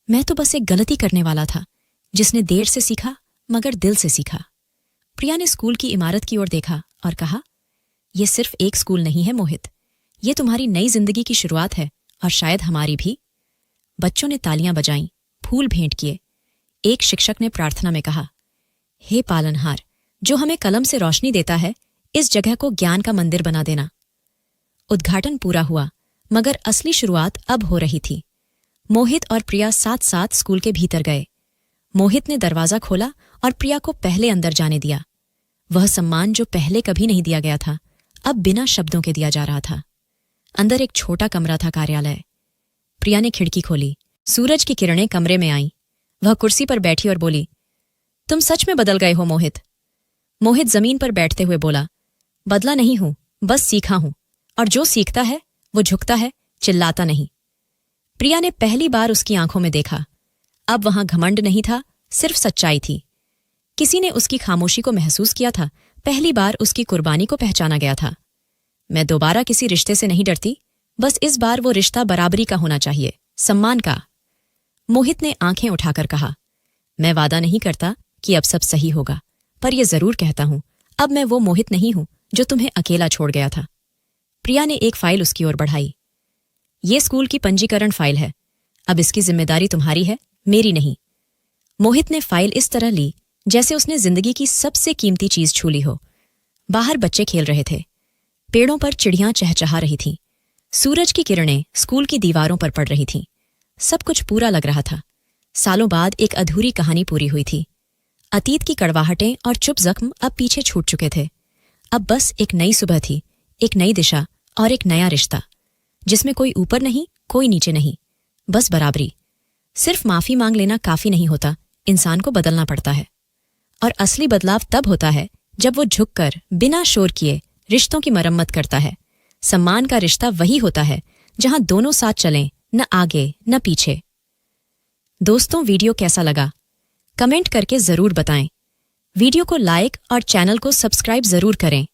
मैं तो बस एक गलती करने वाला था, जिसने देर से सीखा मगर दिल से सीखा। प्रिया ने स्कूल की इमारत की ओर देखा और कहा, यह सिर्फ एक स्कूल नहीं है मोहित, ये तुम्हारी नई जिंदगी की शुरुआत है और शायद हमारी भी। बच्चों ने तालियां बजाईं, फूल भेंट किए। एक शिक्षक ने प्रार्थना में कहा, हे पालनहार, जो हमें कलम से रोशनी देता है, इस जगह को ज्ञान का मंदिर बना देना। उद्घाटन पूरा हुआ, मगर असली शुरुआत अब हो रही थी। मोहित और प्रिया साथ साथ स्कूल के भीतर गए। मोहित ने दरवाजा खोला और प्रिया को पहले अंदर जाने दिया। वह सम्मान जो पहले कभी नहीं दिया गया था, अब बिना शब्दों के दिया जा रहा था। अंदर एक छोटा कमरा था, कार्यालय। प्रिया ने खिड़की खोली। सूरज की किरणें कमरे में आईं। वह कुर्सी पर बैठी और बोली, तुम सच में बदल गए हो मोहित। मोहित जमीन पर बैठते हुए बोला, बदला नहीं हूं, बस सीखा हूं, और जो सीखता है वो झुकता है, चिल्लाता नहीं। प्रिया ने पहली बार उसकी आंखों में देखा। अब वहां घमंड नहीं था, सिर्फ सच्चाई थी। किसी ने उसकी खामोशी को महसूस किया था, पहली बार उसकी कुर्बानी को पहचाना गया था। मैं दोबारा किसी रिश्ते से नहीं डरती, बस इस बार वो रिश्ता बराबरी का होना चाहिए, सम्मान का। मोहित ने आंखें उठाकर कहा, मैं वादा नहीं करता कि अब सब सही होगा, पर यह जरूर कहता हूं, अब मैं वो मोहित नहीं हूं जो तुम्हें अकेला छोड़ गया था। प्रिया ने एक फाइल उसकी ओर बढ़ाई। ये स्कूल की पंजीकरण फाइल है, अब इसकी जिम्मेदारी तुम्हारी है, मेरी नहीं। मोहित ने फाइल इस तरह ली जैसे उसने जिंदगी की सबसे कीमती चीज छू ली हो। बाहर बच्चे खेल रहे थे, पेड़ों पर चिड़ियां चहचहा रही थीं, सूरज की किरणें स्कूल की दीवारों पर पड़ रही थीं। सब कुछ पूरा लग रहा था। सालों बाद एक अधूरी कहानी पूरी हुई थी। अतीत की कड़वाहटें और चुप जख्म अब पीछे छूट चुके थे। अब बस एक नई सुबह थी, एक नई दिशा और एक नया रिश्ता, जिसमें कोई ऊपर नहीं, कोई नीचे नहीं, बस बराबरी। सिर्फ माफी मांग लेना काफी नहीं होता, इंसान को बदलना पड़ता है। और असली बदलाव तब होता है जब वो झुककर बिना शोर किए रिश्तों की मरम्मत करता है। सम्मान का रिश्ता वही होता है जहां दोनों साथ चलें, न आगे न पीछे। दोस्तों, वीडियो कैसा लगा कमेंट करके जरूर बताएं। वीडियो को लाइक और चैनल को सब्सक्राइब जरूर करें।